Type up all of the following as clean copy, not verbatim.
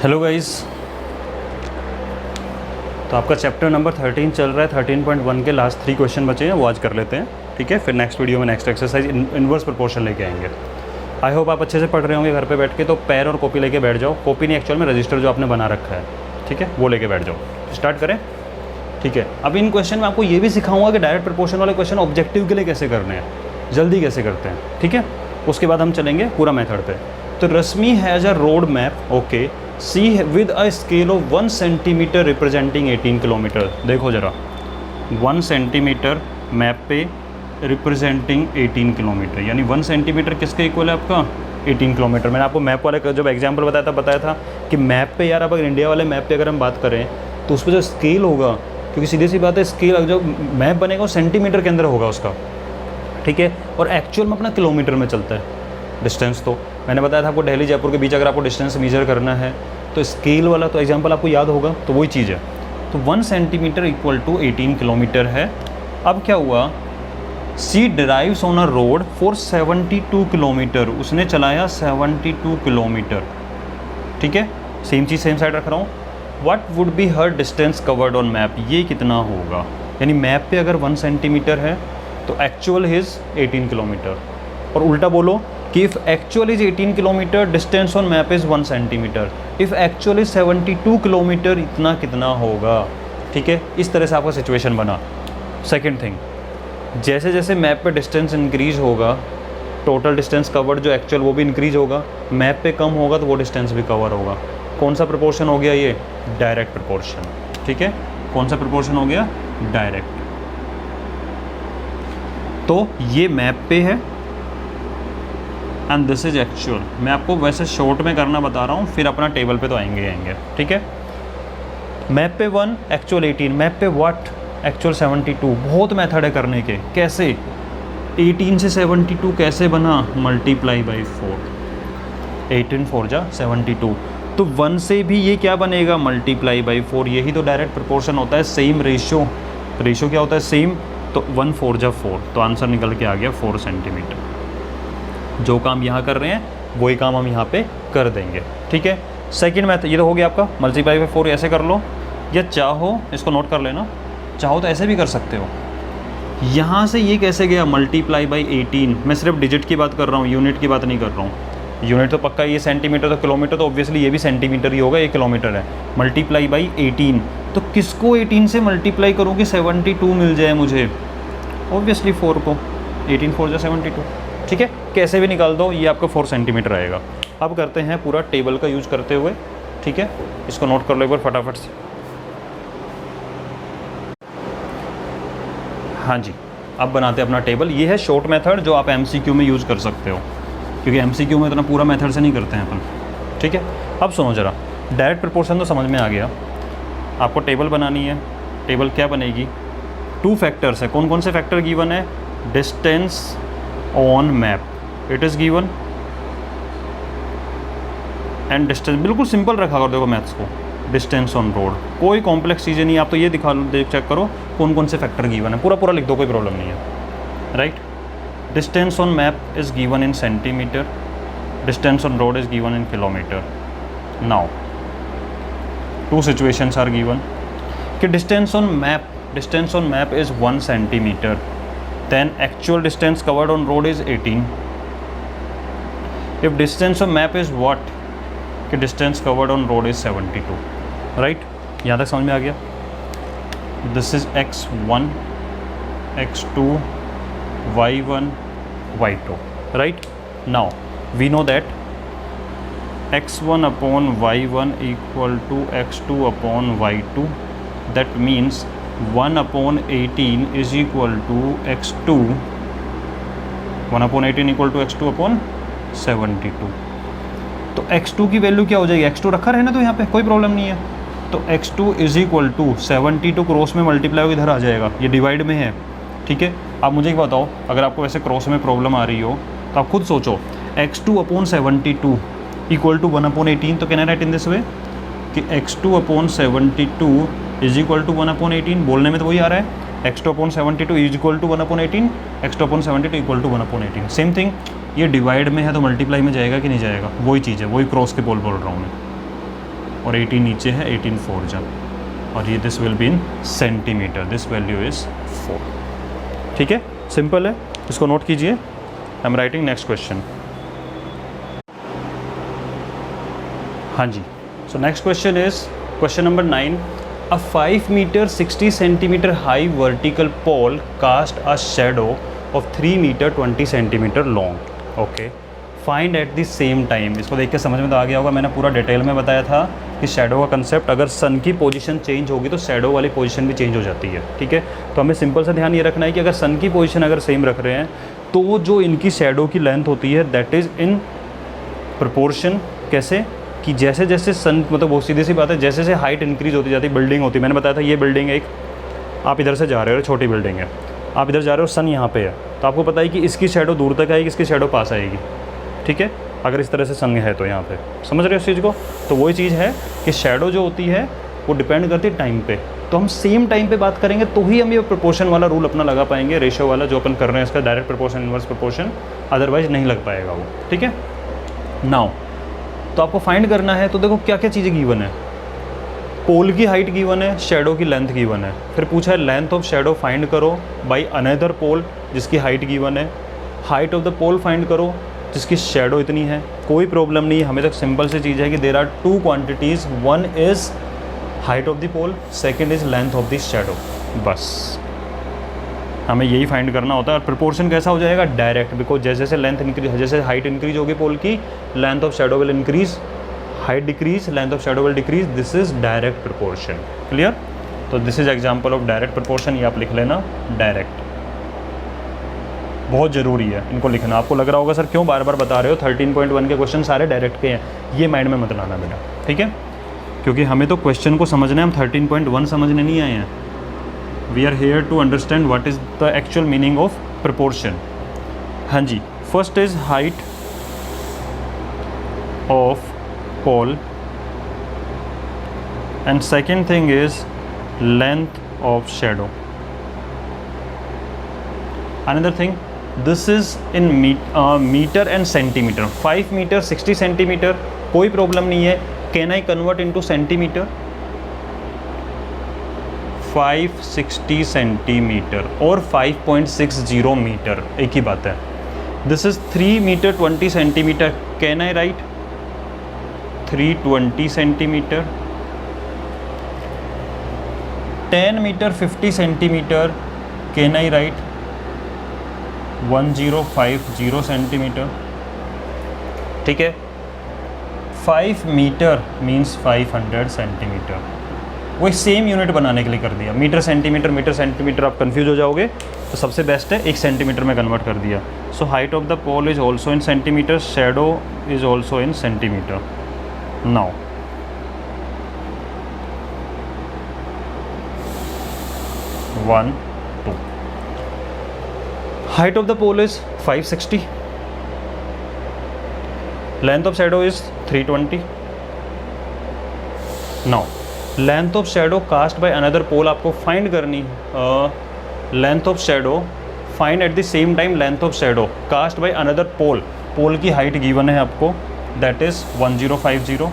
Hello guys, तो आपका chapter number 13 चल रहा है। 13.1 के लास्ट 3 क्वेश्चन बचे हैं, वो आज कर लेते हैं। ठीक है, फिर नेक्स्ट वीडियो में नेक्स्ट एक्सरसाइज इनवर्स प्रोपोर्शन लेके आएंगे। आई होप आप अच्छे से पढ़ रहे होंगे घर पे बैठ के। तो पेन और कॉपी लेके बैठ जाओ। कॉपी नहीं, एक्चुअल में रजिस्टर जो आपने बना रखा है, ठीक है, वो लेके बैठ जाओ। स्टार्ट करें। ठीक है, अब इन क्वेश्चन में आपको ये भी सिखाऊंगा कि डायरेक्ट प्रोपोर्शन वाले क्वेश्चन ऑब्जेक्टिव के लिए कैसे करने हैं, जल्दी कैसे करते हैं। ठीक है, उसके बाद हम चलेंगे पूरा मेथड पे। तो Rashmi has a road map, okay, see with a scale of 1 centimetre representing 18 kilometre. देखो ज़रा, 1 सेंटीमीटर मैप पे रिप्रेजेंटिंग 18 किलोमीटर, यानी 1 सेंटीमीटर किसके इक्वल है आपका? 18 किलोमीटर। मैंने आपको मैप वाले का जब एग्जाम्पल बताया था कि मैप पे यार, अब अगर इंडिया वाले मैप पे अगर हम बात करें तो उस पर जो स्केल होगा, क्योंकि सीधी सी बात है, स्केल जो मैप बनेगा वो सेंटीमीटर के अंदर होगा उसका, ठीक है, और एक्चुअल में अपना किलोमीटर में चलता है डिस्टेंस। तो मैंने बताया था आपको दिल्ली जयपुर के बीच अगर आपको डिस्टेंस मेजर करना है तो स्केल वाला तो एग्जांपल आपको याद होगा, तो वही चीज़ है। तो 1 सेंटीमीटर इक्वल टू 18 किलोमीटर है। अब क्या हुआ, she drives on a road for 72 kilometre, उसने चलाया 72 किलोमीटर, ठीक है, सेम चीज़ सेम साइड रख रहा हूँ। What would be her distance covered on map, ये कितना होगा? यानी मैप पे अगर 1 सेंटीमीटर है तो एक्चुअल इज़ 18 किलोमीटर, और उल्टा बोलो कि if actual is 18 kilometre, distance on map is 1 centimetre, if actual is 72 kilometre, इतना कितना होगा? ठीक है, इस तरह से आपका सिचुएशन बना। सेकेंड थिंग, जैसे जैसे मैप पे डिस्टेंस इंक्रीज होगा, टोटल डिस्टेंस कवर्ड जो एक्चुअल वो भी इंक्रीज होगा, मैप पे कम होगा तो वो डिस्टेंस भी कवर होगा। कौन सा प्रोपोर्शन हो गया ये? Direct proportion. ठीक है, कौन सा प्रोपोर्शन हो गया? डायरेक्ट। तो ये मैप पे है एंड दिस इज एक्चुअल। मैं आपको वैसे शॉर्ट में करना बता रहा हूँ, फिर अपना टेबल पे तो आएंगे। ठीक है, मैप पे 1, एक्चुअल 18, मैप पे व्हाट? एक्चुअल 72। बहुत मेथड है करने के। कैसे? 18 से 72 कैसे बना? मल्टीप्लाई बाई 4, 18 4 जा 72। तो 1 से भी ये क्या बनेगा? Multiply by 4। यही तो डायरेक्ट प्रोपोर्शन होता है, सेम रेशियो। रेशियो क्या होता है? सेम। तो 1 4 जा 4, तो आंसर निकल के आ गया 4 सेंटीमीटर। जो काम यहाँ कर रहे हैं वही काम हम यहाँ पे कर देंगे। ठीक है, सेकंड मैथड ये तो हो गया आपका, मल्टीप्लाई बाई 4 ऐसे कर लो, या चाहो इसको नोट कर लेना, चाहो तो ऐसे भी कर सकते हो। यहाँ से ये कैसे गया? Multiply by 18। मैं सिर्फ डिजिट की बात कर रहा हूँ, यूनिट की बात नहीं कर रहा हूँ। यूनिट तो पक्का, ये सेंटीमीटर तो किलोमीटर, तो ऑब्वियसली ये भी सेंटीमीटर ही होगा, ये किलोमीटर है। मल्टीप्लाई बाई 18, तो किसको 18 से मल्टीप्लाई करूँ कि 72 मिल जाए मुझे? ऑब्वियसली 4 को। 18 4 जा 72। ठीक है, कैसे भी निकाल दो, ये आपका 4 सेंटीमीटर आएगा। अब करते हैं पूरा टेबल का यूज़ करते हुए। ठीक है, इसको नोट कर लो एक बार फटाफट से। हाँ जी, अब बनाते हैं अपना टेबल। ये है शॉर्ट मेथड जो आप MCQ में यूज़ कर सकते हो, क्योंकि MCQ में इतना पूरा मेथड से नहीं करते हैं अपन। ठीक है, अब सुनो ज़रा, डायरेक्ट प्रोपोर्शन तो समझ में आ गया। आपको टेबल बनानी है। टेबल क्या बनेगी? 2 फैक्टर्स है। कौन कौन से फैक्टर गिवन है? Distance on map, it is given, and distance. बिल्कुल सिंपल रखा कर देखो मैथ्स को। डिस्टेंस ऑन रोड, कोई कॉम्प्लेक्स चीज़ें नहीं। आप तो ये दिखा लो, देख चेक करो कौन कौन से फैक्टर गिवन है, पूरा पूरा लिख दो, कोई प्रॉब्लम नहीं है। Right, distance on map is given in centimetre, distance on road is given in kilometre. Now 2 situations are given कि distance on map is 1 centimetre, then actual distance covered on road is 18. If distance of map is what? कि distance covered on road is 72. right? यहाँ तक समझ में आ गया? This is x1, x2, y1, y2. right? Now we know that x1 upon y1 equal to x2 upon y2. That means 1 upon 18 is equal to x2, 1 upon 18 equal to x2 upon 72। तो x2 की value क्या हो जाएगी? x2 रखा रहे ना, तो यहाँ पे कोई प्रॉब्लम नहीं है। तो x2 is equal to 72 cross में मल्टीप्लाई इधर आ जाएगा, ये डिवाइड में है। ठीक है, आप मुझे एक बताओ, अगर आपको वैसे क्रॉस में प्रॉब्लम आ रही हो तो आप खुद सोचो, x2 upon 72 equal to 1 upon 18। तो can I write in this way कि x2 upon 72 is equal to 1 upon 18। बोलने में तो वही आ रहा है, x2 upon 72 is equal to 1 upon 18, x2 upon 72 equal to 1 upon 18। Same thing, ये डिवाइड में है तो मल्टीप्लाई में जाएगा कि नहीं जाएगा? वही चीज़ है, वही क्रॉस के बोल रहा हूँ मैं। और 18 नीचे है, 18 4 जा, और ये this will be in centimetre, this value is 4। ठीक है, सिंपल है, इसको नोट कीजिए। I am writing next question. हाँ जी, so next question is question number 9। A 5 meter 60 centimeter high vertical pole cast a shadow of 3 meter 20 centimeter long. Okay. Find at the same time. इसको देख के समझ में तो आ गया होगा, मैंने पूरा डिटेल में बताया था कि शैडो का कंसेप्ट, अगर सन की पोजीशन चेंज होगी तो शैडो वाली पोजीशन भी चेंज हो जाती है। ठीक है, तो हमें सिंपल सा ध्यान ये रखना है कि अगर सन की पोजीशन अगर सेम रख रहे हैं तो जो इनकी शैडो की लेंथ होती है दैट इज़ इन प्रोपोर्शन। कैसे कि जैसे जैसे सन, मतलब बहुत सीधी सी बात है, जैसे जैसे हाइट इंक्रीज होती जाती है, बिल्डिंग होती है, मैंने बताया था ये बिल्डिंग है एक, आप इधर से जा रहे हो, छोटी बिल्डिंग है, आप इधर जा रहे हो, सन यहाँ पे है, तो आपको पता है कि इसकी शैडो दूर तक आएगी, इसकी शैडो पास आएगी। ठीक है, अगर इस तरह से सन है तो यहाँ पे समझ रहे हो इस चीज़ को। तो वही चीज़ है कि शैडो जो होती है वो डिपेंड करती है टाइम पे, तो हम सेम टाइम पे बात करेंगे तो ही हम ये प्रोपोर्शन वाला रूल अपना लगा पाएंगे, रेशियो वाला जो अपन कर रहे हैं इसका, direct proportion inverse proportion, otherwise नहीं लग पाएगा वो। ठीक है, नाउ तो आपको फाइंड करना है, तो देखो क्या क्या चीज़ें गिवन है। पोल की हाइट गिवन है, शैडो की लेंथ गिवन है, फिर पूछा है लेंथ ऑफ शैडो फाइंड करो बाय अनदर पोल जिसकी हाइट गिवन है, height of the pole find करो जिसकी शैडो इतनी है। कोई प्रॉब्लम नहीं, हमें तक सिंपल सी चीज़ है कि there are 2 quantities, one is height of the pole, second is length of the shadow, बस हमें यही फाइंड करना होता है। और प्रोपोर्शन कैसा हो जाएगा, डायरेक्ट, बिकॉज जैसे जैसे लेंथ इंक्रीज, जैसे हाइट इंक्रीज होगी पोल की, length of shadow will increase, height decrease, length of shadow will decrease, this is direct proportion. Clear, तो this is example of direct proportion, ये आप लिख लेना, डायरेक्ट, बहुत ज़रूरी है इनको लिखना। आपको लग रहा होगा सर क्यों बार बार बता रहे हो, 13.1 के क्वेश्चन सारे डायरेक्ट के हैं, ये माइंड में मत लाना बेटा। ठीक है, क्योंकि हमें तो क्वेश्चन को समझना है, हम 13.1 समझने नहीं आए हैं। We are here to understand what is the actual meaning of proportion. हाँ जी, first is height of pole and second thing is length of shadow. Another thing, this is in meter and centimeter. 5 meter 60 centimeter, कोई problem नहीं है। Can I convert into centimeter? 560 centimetre और 5.60 metre एक ही बात है। This is 3 metre 20 centimetre, can I write 320 centimetre. 10 metre 50 centimetre, can I write 1050 centimetre. ठीक है, 5 मीटर मीन्स 500 सेंटीमीटर, वही सेम यूनिट बनाने के लिए कर दिया। मीटर सेंटीमीटर आप कंफ्यूज हो जाओगे, तो सबसे बेस्ट है 1 सेंटीमीटर में कन्वर्ट कर दिया। So height of the pole is also in centimetre, shadow is also in centimetre. Now one two, height of the pole is 560, length of shadow is 320। Now length of shadow cast by another pole आपको find करनी, length of shadow find at the same time length of shadow cast by another pole. Pole की height given है आपको, that is 1050,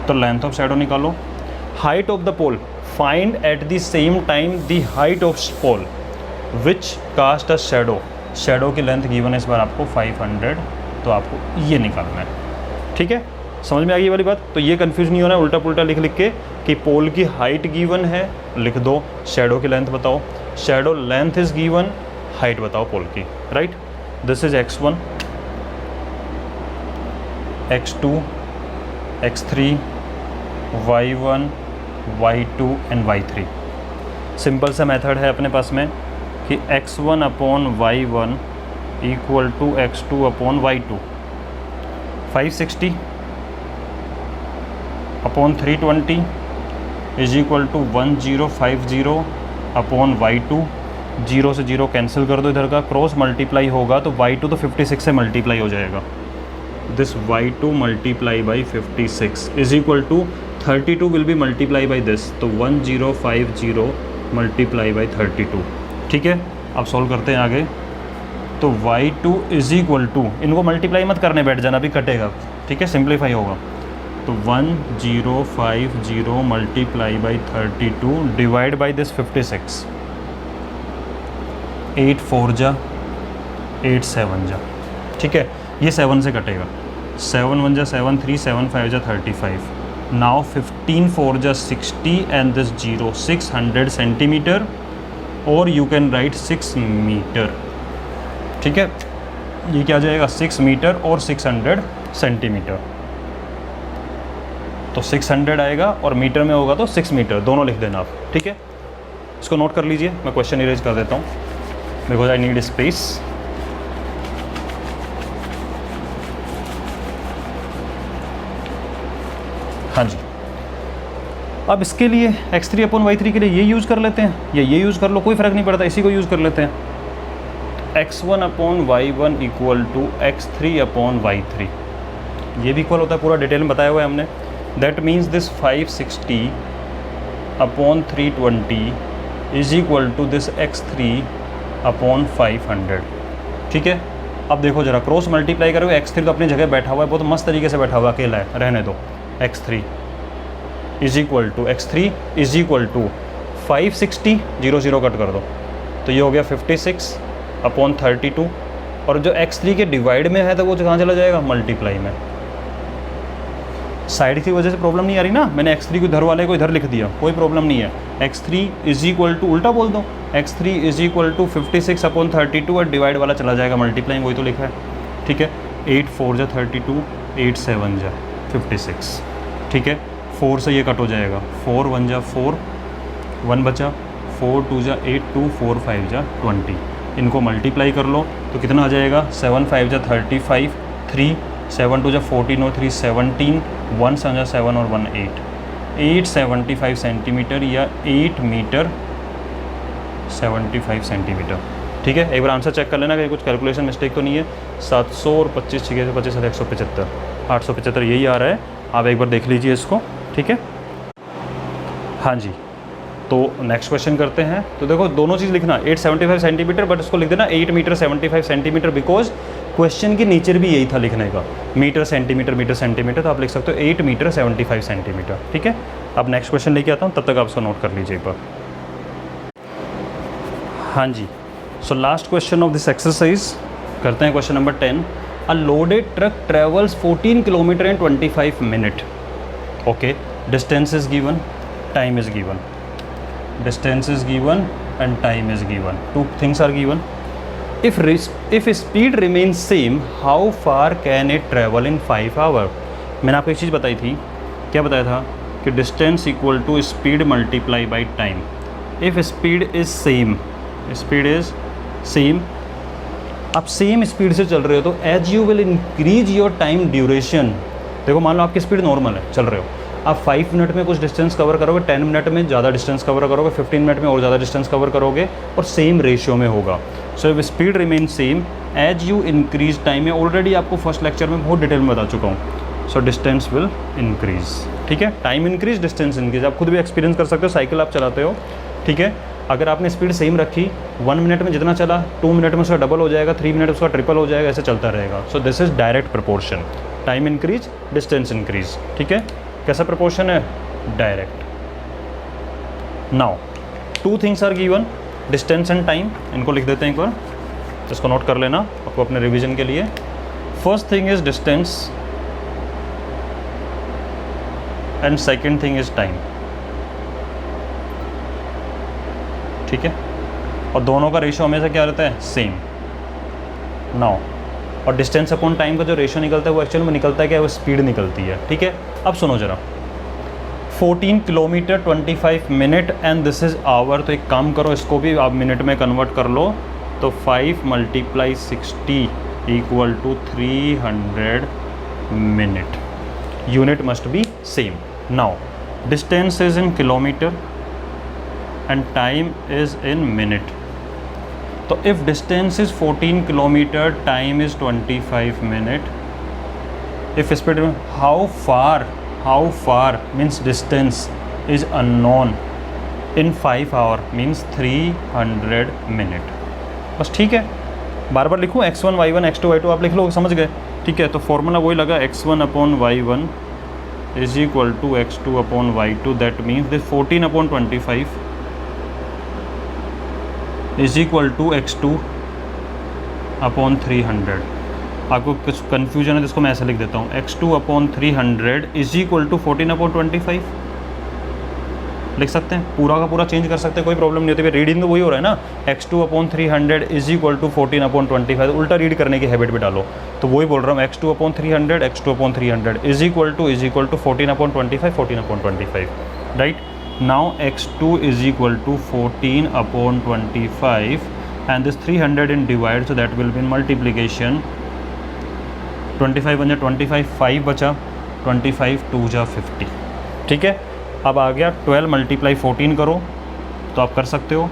तो length of shadow निकालो। Height of the pole find at the same time the height of pole which cast a shadow, shadow की length given है इस बार आपको 500, तो आपको ये निकालना है। ठीक है, समझ में आ गई वाली बात। तो ये कंफ्यूज नहीं होना है उल्टा पुल्टा लिख लिख के कि पोल की हाइट गिवन है, लिख दो, शैडो की लेंथ बताओ, shadow length is given, height बताओ पोल की, right. This is x1, x2, x3, y1, y2 and y3। Simple सा मेथड है अपने पास में कि x1 upon y1 equal to x2 upon y2, 560 upon 320 is equal to 1050 upon y2, 0 से 0 cancel कर दो, इधर का क्रॉस मल्टीप्लाई होगा तो y2 तो 56 से मल्टीप्लाई हो जाएगा, this y2 multiply by 56 is equal to 32 will be multiply by this, तो 1050 मल्टीप्लाई बाई 32। ठीक है, अब सॉल्व करते हैं आगे। तो y2 इज इक्वल टू, इनको मल्टीप्लाई मत करने बैठ जाना, अभी कटेगा। ठीक है, सिंप्लीफाई होगा, तो 1050 multiply by 32 divide by this 56, 8 4 जा 8 7 जा, ठीक है, ये 7 से कटेगा, 7 1 जा 7 3 7 5 जा 35, नाउ 15 4 जा 60 एंड दिस 0 600 सेंटीमीटर, और यू कैन राइट 6 मीटर, ठीक है, ये क्या आ जाएगा 6 मीटर और 600 सेंटीमीटर, तो 600 आएगा और मीटर में होगा तो 6 मीटर, दोनों लिख देना आप, ठीक है। इसको नोट कर लीजिए, मैं क्वेश्चन इरेज कर देता हूँ बिकॉज आई नीड स्पेस। हाँ जी, अब इसके लिए x3/y3 के लिए ये यूज़ कर लेते हैं, या ये यूज़ कर लो, कोई फ़र्क नहीं पड़ता, इसी को यूज़ कर लेते हैं। x1/y1 इक्वल टू x3/y3, ये भी इक्वल होता है, पूरा डिटेल में बताया हुआ है हमने। That means this 560/320 is equal to this x3/500, ठीक है। अब देखो जरा, क्रॉस मल्टीप्लाई करोगे, x3 तो अपनी जगह बैठा हुआ है, बहुत मस्त तरीके से बैठा हुआ, अकेला है, रहने दो। x3 is equal to 560, 0 0 cut कर दो, तो ये हो गया 56/32, और जो x3 के डिवाइड में है तो वो कहाँ चला जाएगा, मल्टीप्लाई में। साइड की वजह से प्रॉब्लम नहीं आ रही ना, मैंने x3 को इधर वाले को इधर लिख दिया, कोई प्रॉब्लम नहीं है। x3 इज इक्वल टू, उल्टा बोल दो, x3 इज इक्वल टू 56/32 और डिवाइड वाला चला जाएगा मल्टीप्लाई, वही तो लिखा है, ठीक है। 8 4 जा 32, 8 7 जा 56, ठीक है। 4 से ये कट हो जाएगा, 4 1 जा 4, 1 बचा, 4 2 जा 8 2 4 5 जा 20, इनको मल्टीप्लाई कर लो तो कितना आ जाएगा, 7 5 जा 35, 3 7 2 जा 14 और 3 17, 1 7 जा 7 और 1 8, 875 सेंटीमीटर या 8 मीटर 75 सेंटीमीटर, ठीक है। एक बार आंसर चेक कर लेना कि कुछ कैलकुलेशन मिस्टेक तो नहीं है। 700 और 25 6 से 25 175, 875 यही आ रहा है, आप एक बार देख लीजिए इसको, ठीक है। हाँ जी, तो नेक्स्ट क्वेश्चन करते हैं। तो देखो दोनों चीज़ लिखना, 875 सेंटीमीटर, बट इसको लिख देना 8 मीटर 75 सेंटीमीटर, बिकॉज क्वेश्चन की नेचर भी यही था लिखने का, मीटर सेंटीमीटर, तो आप लिख सकते हो 8 मीटर 75 सेंटीमीटर, ठीक है। अब नेक्स्ट क्वेश्चन लेके आता हूँ, तब तक आप इसको नोट कर लीजिए एक बार। हाँ जी, so last question of this exercise करते हैं, question number 10। A loaded truck travels 14 kilometre in 25 minute, okay, distance is given, time is given, distance is given and time is given, two things are given. If speed remains same, how far can it travel in 5 hours? मैंने आपको एक चीज़ बताई थी, क्या बताया था कि distance equal to speed multiply by time. If speed is same, आप सेम स्पीड से चल रहे हो तो as you will increase your time duration. देखो मान लो आपकी स्पीड नॉर्मल है, चल रहे हो आप 5 मिनट में कुछ डिस्टेंस कवर करोगे, 10 मिनट में ज़्यादा डिस्टेंस कवर करोगे, 15 मिनट में और ज़्यादा डिस्टेंस कवर करोगे, और सेम रेशियो में होगा। So if speed remain same as you increase time, में ऑलरेडी आपको फर्स्ट लेक्चर में बहुत डिटेल में बता चुका हूँ। सो डिस्टेंस विल इंक्रीज, ठीक है, टाइम इंक्रीज, डिस्टेंस इंक्रीज, आप खुद भी एक्सपीरियंस कर सकते हो, साइकिल आप चलाते हो, ठीक है। अगर आपने स्पीड सेम रखी, 1 मिनट में जितना चला 2 मिनट में उसका डबल हो जाएगा, 3 मिनट उसका ट्रिपल हो जाएगा, ऐसे चलता रहेगा। So this is direct proportion, time increase distance increase, ठीक है। कैसा प्रपोर्शन है, direct. Now 2 things are given, distance and time, इनको लिख देते हैं एक बार, इसको नोट कर लेना आपको अपने रिवीजन के लिए। First thing is distance and second thing is time, ठीक है, और दोनों का रेशियो हमेशा क्या रहता है, सेम। नाउ और डिस्टेंस अपॉन टाइम का जो रेशियो निकलता है वो एक्चुअल में निकलता है क्या, वो स्पीड निकलती है, ठीक है। अब सुनो जरा, 14 kilometre 25 minute and this is hour, तो एक काम करो, इसको भी आप मिनट में कन्वर्ट कर लो, तो 5 × 60 equal to 300 minute, unit must be same. Now distance is in kilometre and time is in minute, तो if distance is 14 kilometre, time is 25 minute, if speed, how far means distance is unknown in 5 hour means 300 minute, बस, ठीक है। बार बार लिखूँ, x1 y1 x2 y2, आप लिख लो, समझ गए, ठीक है। तो फॉर्मूला वही लगा, x1/y1 is equal to x2 upon y2, that means this 14 upon 25 is equal to x2 upon 300। आपको कुछ कन्फ्यूजन है जिसको मैं ऐसे लिख देता हूँ, x2 upon 300 is equal to 14 upon 25 लिख सकते हैं, पूरा का पूरा चेंज कर सकते हैं, कोई प्रॉब्लम नहीं होती। रीडिंग तो वही हो रहा है ना, x2 upon 300 is equal to 14 upon 25, उल्टा रीड करने की हैबिट भी डालो। तो वही बोल रहा हूँ, x2 upon 300 is equal to 14 upon 25 right. Now x2 is equal to 14 upon 25 and this 300 in divide, so that will be in multiplication. 25 बन जा 25, 5 बचा, 25 2 जा 50, ठीक है। अब आ गया 12 मल्टीप्लाई 14 करो तो आप कर सकते हो,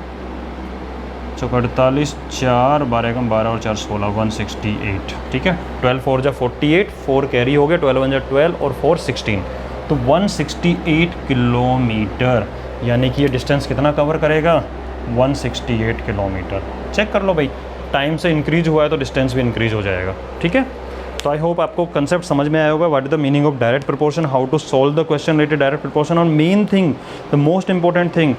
48, 4 12 कम 12 और 4 16, 168, ठीक है। 12 4 जा 48, 4 कैरी हो गया, 12 1 जा 12 और 4 16, तो 168 किलोमीटर, यानी कि ये डिस्टेंस कितना कवर करेगा, 168 किलोमीटर। चेक कर लो भाई, टाइम से इंक्रीज हुआ है तो डिस्टेंस भी इंक्रीज हो जाएगा, ठीक है। तो आई होप आपको कंसेप्ट समझ में आया होगा, what is the meaning of direct proportion, how to solve the question related direct proportion, और main thing, the most important thing,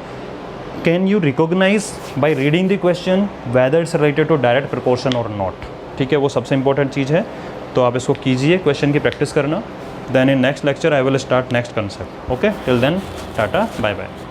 can you recognise by reading the question whether it's related to direct proportion और not, ठीक है। वो सबसे important चीज़ है, तो आप इसको कीजिए, क्वेश्चन की प्रैक्टिस करना। Then in next lecture I will start next concept. Okay, till then tata bye bye.